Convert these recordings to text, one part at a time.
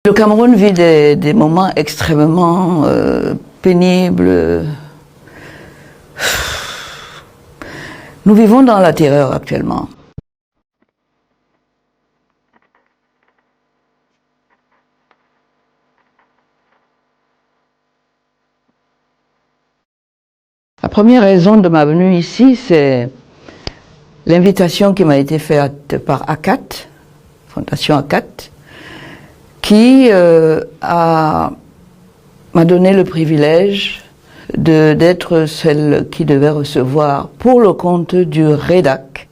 Le Cameroun vit des moments extrêmement pénibles. Nous vivons dans la terreur actuellement. La première raison de ma venue ici, c'est l'invitation qui m'a été faite par ACAT, Fondation ACAT, qui m'a donné le privilège d'être celle qui devait recevoir, pour le compte du REDAC,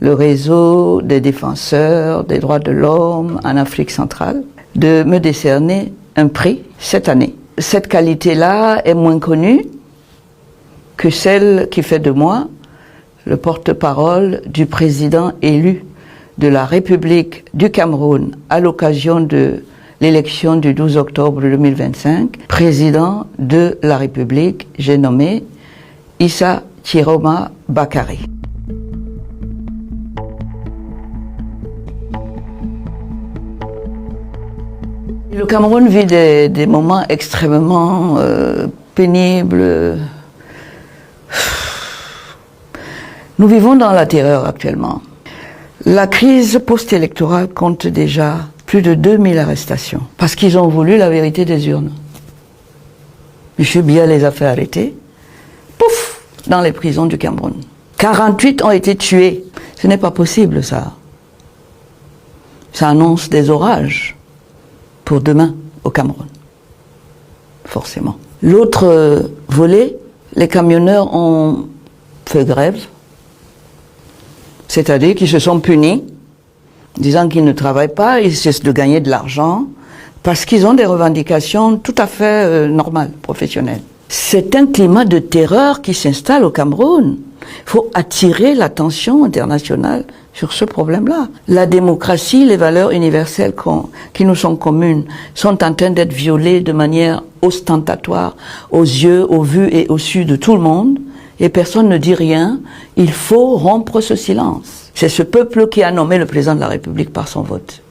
le réseau des défenseurs des droits de l'homme en Afrique centrale, de me décerner un prix cette année. Cette qualité-là est moins connue que celle qui fait de moi le porte-parole du président élu de la République du Cameroun à l'occasion de l'élection du 12 octobre 2025, président de la République, j'ai nommé Issa Chiroma Bakary. Le Cameroun vit des moments extrêmement pénibles. Nous vivons dans la terreur actuellement. La crise post-électorale compte déjà plus de 2000 arrestations, parce qu'ils ont voulu la vérité des urnes. M. Biya les a fait arrêter, pouf, dans les prisons du Cameroun. 48 ont été tués. Ce n'est pas possible, ça. Ça annonce des orages pour demain au Cameroun, forcément. L'autre volet, les camionneurs ont fait grève, c'est-à-dire qu'ils se sont punis, disant qu'ils ne travaillent pas, ils cessent de gagner de l'argent, parce qu'ils ont des revendications tout à fait normales, professionnelles. C'est un climat de terreur qui s'installe au Cameroun. Il faut attirer l'attention internationale sur ce problème-là. La démocratie, les valeurs universelles qui nous sont communes, sont en train d'être violées de manière ostentatoire, aux yeux, au vu et au su de tout le monde, et personne ne dit rien. Il faut rompre ce silence. C'est ce peuple qui a nommé le président de la République par son vote.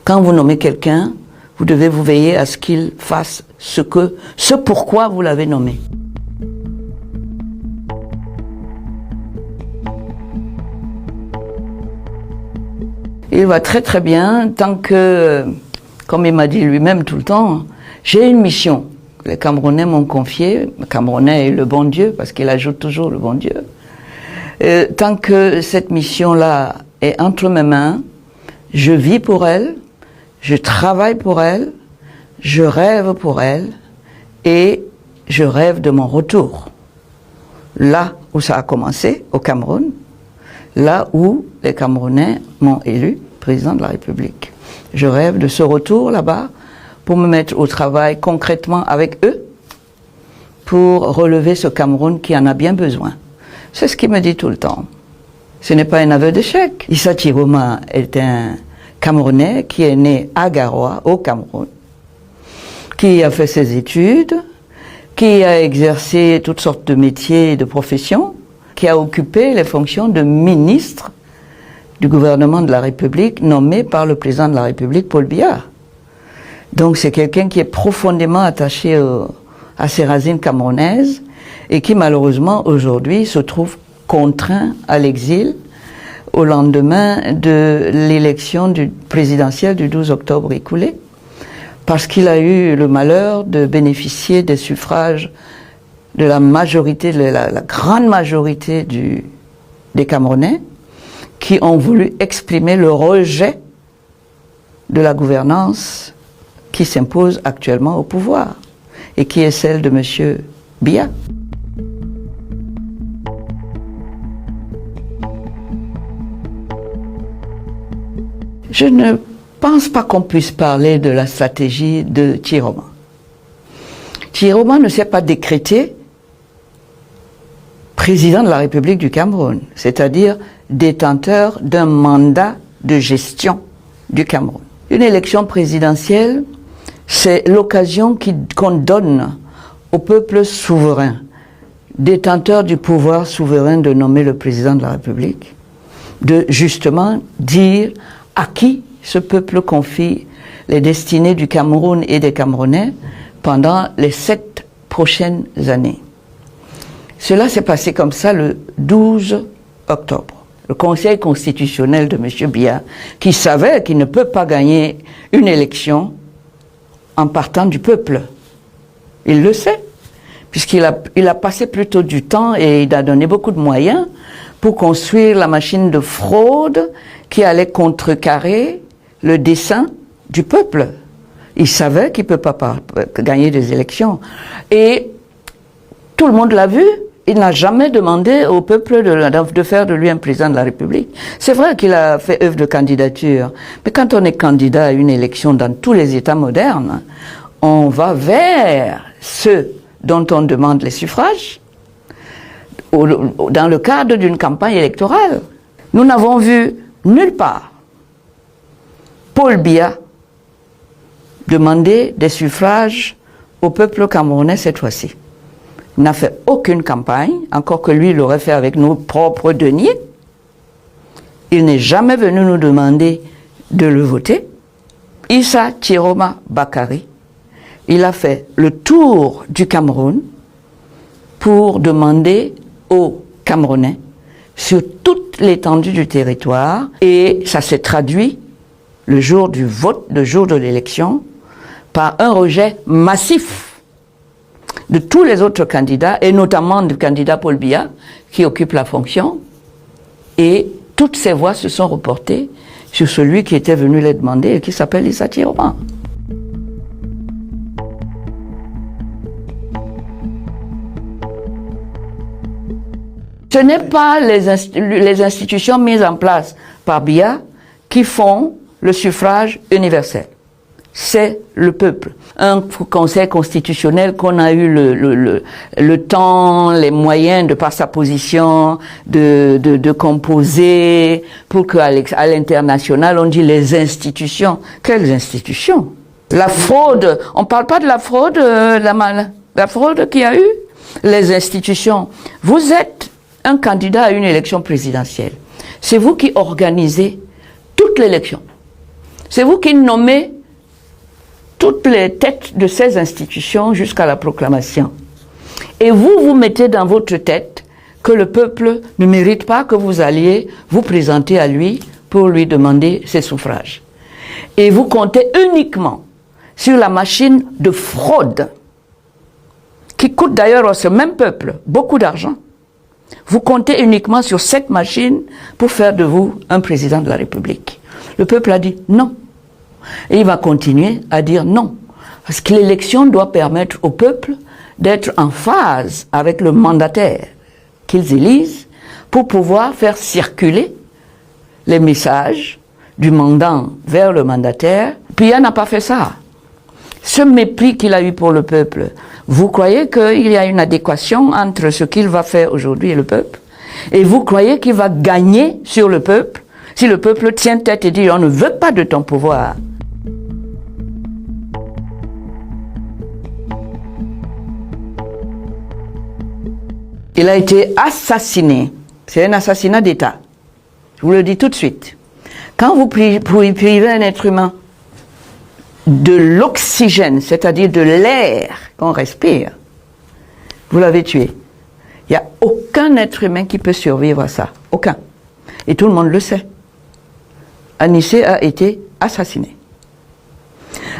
Quand vous nommez quelqu'un, vous devez vous veiller à ce qu'il fasse ce pourquoi vous l'avez nommé. Il va très très bien tant que, comme il m'a dit lui-même tout le temps, j'ai une mission. Les Camerounais m'ont confié, le Camerounais est le bon Dieu, parce qu'il ajoute toujours le bon Dieu. Tant que cette mission-là est entre mes mains, je vis pour elle, je travaille pour elle, je rêve pour elle, et je rêve de mon retour. Là où ça a commencé, au Cameroun, là où les Camerounais m'ont élu président de la République. Je rêve de ce retour là-bas, pour me mettre au travail concrètement avec eux, pour relever ce Cameroun qui en a bien besoin. C'est ce qu'il me dit tout le temps. Ce n'est pas un aveu d'échec. Issa Chiroma est un Camerounais qui est né à Garoua, au Cameroun, qui a fait ses études, qui a exercé toutes sortes de métiers et de professions, qui a occupé les fonctions de ministre du gouvernement de la République nommé par le président de la République, Paul Biya. Donc c'est quelqu'un qui est profondément attaché à ses racines camerounaises et qui malheureusement aujourd'hui se trouve contraint à l'exil au lendemain de l'élection présidentielle du 12 octobre écoulé, parce qu'il a eu le malheur de bénéficier des suffrages de la majorité, la grande majorité des Camerounais, qui ont voulu exprimer le rejet de la gouvernance qui s'impose actuellement au pouvoir et qui est celle de M. Biya. Je ne pense pas qu'on puisse parler de la stratégie de Chiroma. Chiroma ne s'est pas décrété président de la République du Cameroun, c'est-à-dire détenteur d'un mandat de gestion du Cameroun. Une élection présidentielle, c'est l'occasion qu'on donne au peuple souverain, détenteur du pouvoir souverain de nommer le président de la République, de justement dire à qui ce peuple confie les destinées du Cameroun et des Camerounais pendant les 7 prochaines années. Cela s'est passé comme ça le 12 octobre. Le Conseil constitutionnel de M. Biya, qui savait qu'il ne peut pas gagner une élection en partant du peuple. Il le sait, puisqu'il a passé plutôt du temps et il a donné beaucoup de moyens pour construire la machine de fraude qui allait contrecarrer le dessein du peuple. Il savait qu'il ne peut pas gagner des élections. Et tout le monde l'a vu. Il n'a jamais demandé au peuple de faire de lui un président de la République. C'est vrai qu'il a fait œuvre de candidature, mais quand on est candidat à une élection dans tous les États modernes, on va vers ceux dont on demande les suffrages dans le cadre d'une campagne électorale. Nous n'avons vu nulle part Paul Biya demander des suffrages au peuple camerounais cette fois-ci. Il n'a fait aucune campagne, encore que lui l'aurait fait avec nos propres deniers. Il n'est jamais venu nous demander de le voter. Issa Chiroma Bakary, il a fait le tour du Cameroun pour demander aux Camerounais sur toute l'étendue du territoire, et ça s'est traduit le jour du vote, le jour de l'élection, par un rejet massif de tous les autres candidats, et notamment du candidat Paul Biya, qui occupe la fonction, et toutes ces voix se sont reportées sur celui qui était venu les demander et qui s'appelle Issa Chiroma. Ce n'est pas les institutions mises en place par Biya qui font le suffrage universel. C'est le peuple. Un conseil constitutionnel qu'on a eu le temps, les moyens, de par sa position, de composer, pour qu'à l'international, on dit les institutions. Quelles institutions? La fraude, on ne parle pas de la fraude, la fraude qu'il y a eu. Les institutions. Vous êtes un candidat à une élection présidentielle. C'est vous qui organisez toute l'élection. C'est vous qui nommez toutes les têtes de ces institutions jusqu'à la proclamation. Et vous, vous mettez dans votre tête que le peuple ne mérite pas que vous alliez vous présenter à lui pour lui demander ses suffrages. Et vous comptez uniquement sur la machine de fraude, qui coûte d'ailleurs à ce même peuple beaucoup d'argent. Vous comptez uniquement sur cette machine pour faire de vous un président de la République. Le peuple a dit non. Et il va continuer à dire non. Parce que l'élection doit permettre au peuple d'être en phase avec le mandataire qu'ils élisent pour pouvoir faire circuler les messages du mandant vers le mandataire. Puis il n'a pas fait ça. Ce mépris qu'il a eu pour le peuple, vous croyez qu'il y a une adéquation entre ce qu'il va faire aujourd'hui et le peuple? Et vous croyez qu'il va gagner sur le peuple si le peuple tient tête et dit on ne veut pas de ton pouvoir? Il a été assassiné. C'est un assassinat d'État. Je vous le dis tout de suite. Quand vous privez un être humain de l'oxygène, c'est-à-dire de l'air qu'on respire, vous l'avez tué. Il n'y a aucun être humain qui peut survivre à ça. Aucun. Et tout le monde le sait. Anissé a été assassiné.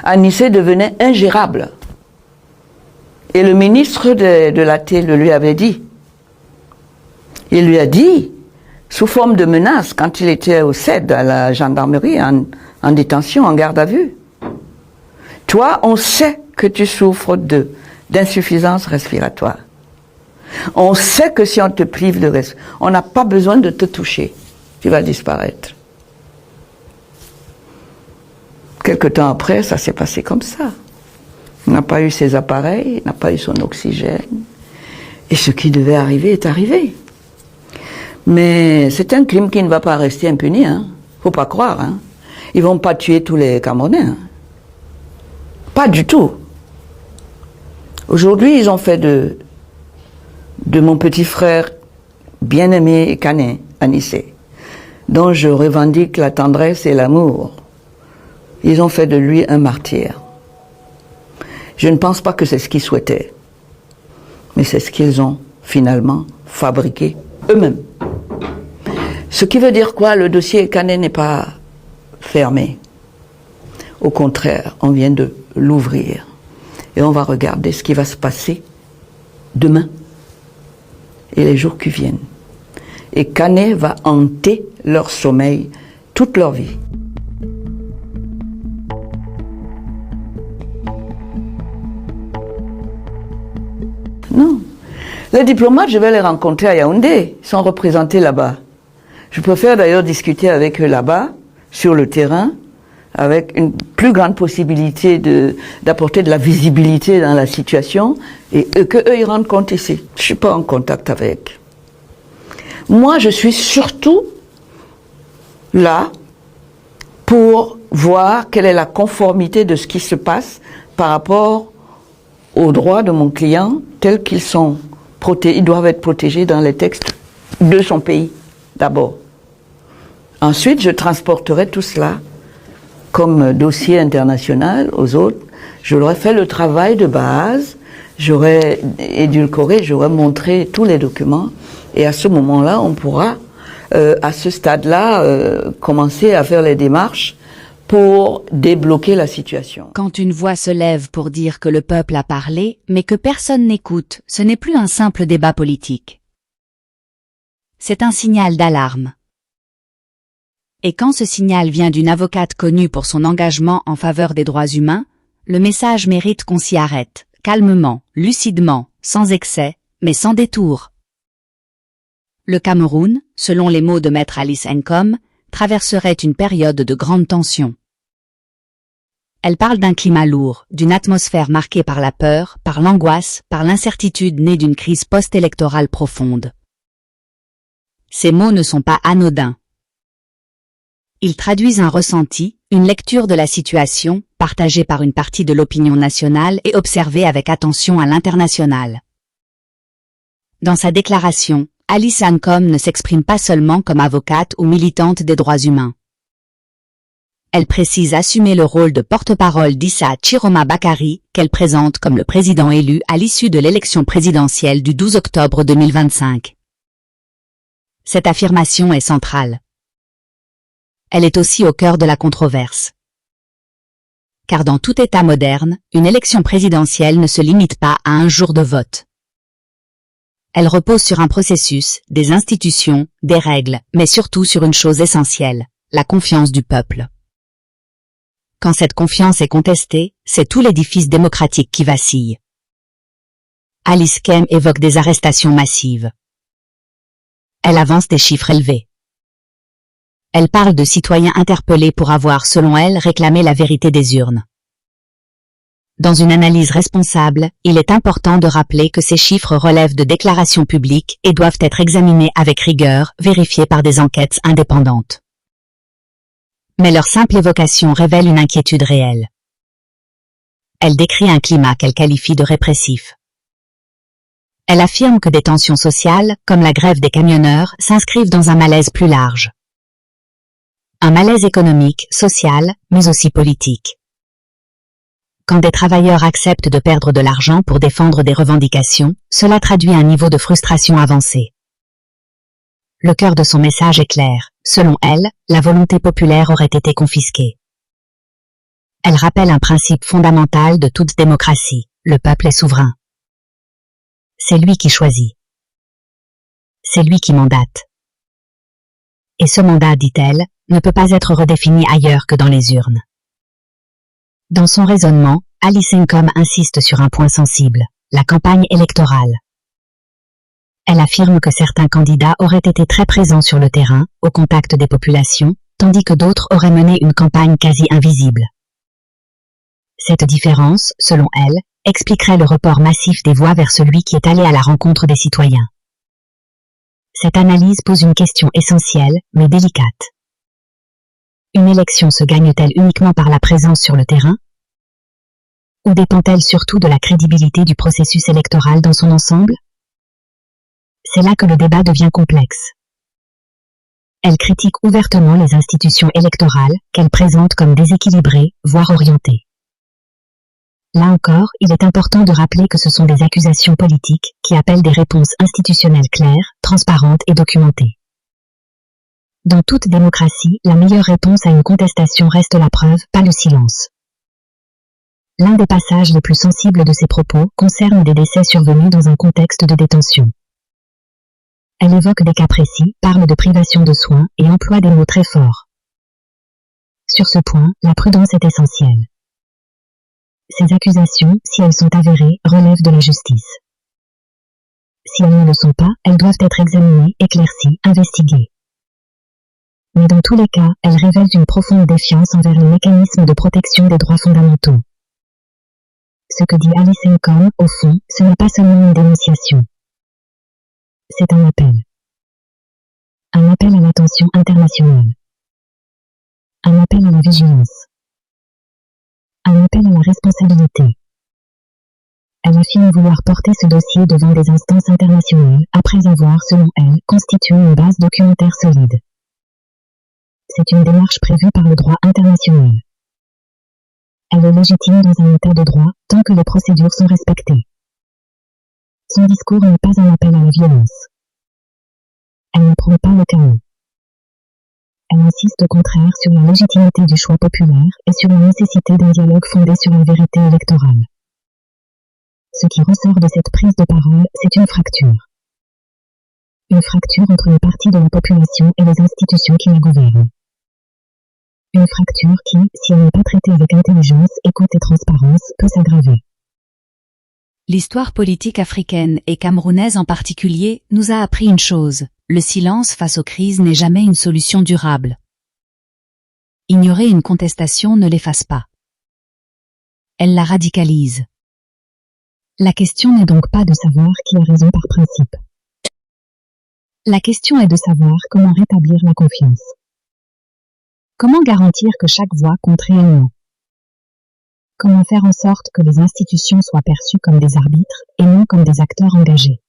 Anissé devenait ingérable. Et le ministre de la le lui avait dit. Il lui a dit, sous forme de menace, quand il était au CED, à la gendarmerie, en détention, en garde à vue. Toi, on sait que tu souffres d'insuffisance respiratoire. On sait que si on te prive de respiration, on n'a pas besoin de te toucher. Tu vas disparaître. Quelque temps après, ça s'est passé comme ça. Il n'a pas eu ses appareils, il n'a pas eu son oxygène. Et ce qui devait arriver est arrivé. Mais c'est un crime qui ne va pas rester impuni, hein. Faut pas croire, hein. Ils vont pas tuer tous les Camerounais, hein. Pas du tout. Aujourd'hui, ils ont fait de mon petit frère bien-aimé et canet, Anissé, dont je revendique la tendresse et l'amour Ils ont fait de lui un martyr. Je ne pense pas que c'est ce qu'ils souhaitaient, mais c'est ce qu'ils ont finalement fabriqué eux-mêmes. Ce qui veut dire quoi? Le dossier Kané n'est pas fermé. Au contraire, on vient de l'ouvrir. Et on va regarder ce qui va se passer demain et les jours qui viennent. Et Kané va hanter leur sommeil toute leur vie. Non. Les diplomates, je vais les rencontrer à Yaoundé. Ils sont représentés là-bas. Je préfère d'ailleurs discuter avec eux là-bas, sur le terrain, avec une plus grande possibilité d'apporter de la visibilité dans la situation et qu'eux, ils rendent compte ici. Je ne suis pas en contact avec. Moi, je suis surtout là pour voir quelle est la conformité de ce qui se passe par rapport aux droits de mon client tels qu'ils sont protégés. Ils doivent être protégés dans les textes de son pays, d'abord. Ensuite, je transporterai tout cela comme dossier international aux autres. Je leur ai fait le travail de base, j'aurais édulcoré, j'aurais montré tous les documents, et à ce moment-là, on pourra, à ce stade-là, commencer à faire les démarches pour débloquer la situation. Quand une voix se lève pour dire que le peuple a parlé, mais que personne n'écoute, ce n'est plus un simple débat politique. C'est un signal d'alarme. Et quand ce signal vient d'une avocate connue pour son engagement en faveur des droits humains, le message mérite qu'on s'y arrête, calmement, lucidement, sans excès, mais sans détour. Le Cameroun, selon les mots de Maître Alice Nkom, traverserait une période de grande tension. Elle parle d'un climat lourd, d'une atmosphère marquée par la peur, par l'angoisse, par l'incertitude née d'une crise post-électorale profonde. Ces mots ne sont pas anodins. Ils traduisent un ressenti, une lecture de la situation, partagée par une partie de l'opinion nationale et observée avec attention à l'international. Dans sa déclaration, Alice Nkom ne s'exprime pas seulement comme avocate ou militante des droits humains. Elle précise assumer le rôle de porte-parole d'Issa Chiroma Bakary, qu'elle présente comme le président élu à l'issue de l'élection présidentielle du 12 octobre 2025. Cette affirmation est centrale. Elle est aussi au cœur de la controverse. Car dans tout État moderne, une élection présidentielle ne se limite pas à un jour de vote. Elle repose sur un processus, des institutions, des règles, mais surtout sur une chose essentielle, la confiance du peuple. Quand cette confiance est contestée, c'est tout l'édifice démocratique qui vacille. Alice Nkom évoque des arrestations massives. Elle avance des chiffres élevés. Elle parle de citoyens interpellés pour avoir, selon elle, réclamé la vérité des urnes. Dans une analyse responsable, il est important de rappeler que ces chiffres relèvent de déclarations publiques et doivent être examinés avec rigueur, vérifiés par des enquêtes indépendantes. Mais leur simple évocation révèle une inquiétude réelle. Elle décrit un climat qu'elle qualifie de répressif. Elle affirme que des tensions sociales, comme la grève des camionneurs, s'inscrivent dans un malaise plus large. Un malaise économique, social, mais aussi politique. Quand des travailleurs acceptent de perdre de l'argent pour défendre des revendications, cela traduit un niveau de frustration avancé. Le cœur de son message est clair. Selon elle, la volonté populaire aurait été confisquée. Elle rappelle un principe fondamental de toute démocratie. Le peuple est souverain. C'est lui qui choisit. C'est lui qui mandate. Et ce mandat, dit-elle, ne peut pas être redéfini ailleurs que dans les urnes. Dans son raisonnement, Alice Nkom insiste sur un point sensible, la campagne électorale. Elle affirme que certains candidats auraient été très présents sur le terrain, au contact des populations, tandis que d'autres auraient mené une campagne quasi invisible. Cette différence, selon elle, expliquerait le report massif des voix vers celui qui est allé à la rencontre des citoyens. Cette analyse pose une question essentielle, mais délicate. Une élection se gagne-t-elle uniquement par la présence sur le terrain? Ou dépend-elle surtout de la crédibilité du processus électoral dans son ensemble? C'est là que le débat devient complexe. Elle critique ouvertement les institutions électorales, qu'elle présente comme déséquilibrées, voire orientées. Là encore, il est important de rappeler que ce sont des accusations politiques, qui appellent des réponses institutionnelles claires, transparentes et documentées. Dans toute démocratie, la meilleure réponse à une contestation reste la preuve, pas le silence. L'un des passages les plus sensibles de ses propos concerne des décès survenus dans un contexte de détention. Elle évoque des cas précis, parle de privation de soins et emploie des mots très forts. Sur ce point, la prudence est essentielle. Ces accusations, si elles sont avérées, relèvent de la justice. Si elles ne le sont pas, elles doivent être examinées, éclaircies, investiguées. Mais dans tous les cas, elles révèlent une profonde défiance envers les mécanismes de protection des droits fondamentaux. Ce que dit Alice Encom, au fond, ce n'est pas seulement une dénonciation. C'est un appel. Un appel à l'attention internationale. Un appel à la vigilance. Un appel à la responsabilité. Elle affirme vouloir porter ce dossier devant des instances internationales, après avoir, selon elle, constitué une base documentaire solide. C'est une démarche prévue par le droit international. Elle est légitime dans un état de droit, tant que les procédures sont respectées. Son discours n'est pas un appel à la violence. Elle ne prône pas le chaos. Elle insiste au contraire sur la légitimité du choix populaire et sur la nécessité d'un dialogue fondé sur la vérité électorale. Ce qui ressort de cette prise de parole, c'est une fracture. Une fracture entre une partie de la population et les institutions qui la gouvernent. Une fracture qui, si elle n'est pas traitée avec intelligence, écoute et transparence, peut s'aggraver. L'histoire politique africaine et camerounaise en particulier nous a appris une chose, le silence face aux crises n'est jamais une solution durable. Ignorer une contestation ne l'efface pas. Elle la radicalise. La question n'est donc pas de savoir qui a raison par principe. La question est de savoir comment rétablir la confiance. Comment garantir que chaque voix compte réellement? Comment faire en sorte que les institutions soient perçues comme des arbitres et non comme des acteurs engagés?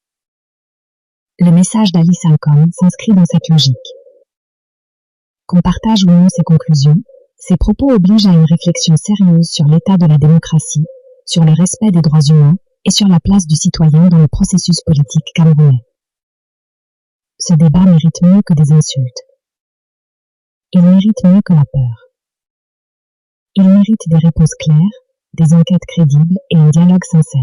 Le message d'Alice Encom s'inscrit dans cette logique. Qu'on partage ou non ses conclusions, ses propos obligent à une réflexion sérieuse sur l'état de la démocratie, sur le respect des droits humains et sur la place du citoyen dans le processus politique camerounais. Ce débat mérite mieux que des insultes. Il mérite mieux que la peur. Il mérite des réponses claires, des enquêtes crédibles et un dialogue sincère.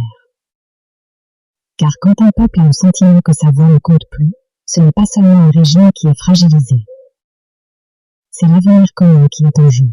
Car quand un peuple a le sentiment que sa voix ne compte plus, ce n'est pas seulement un régime qui est fragilisé. C'est l'avenir commun qui est en jeu.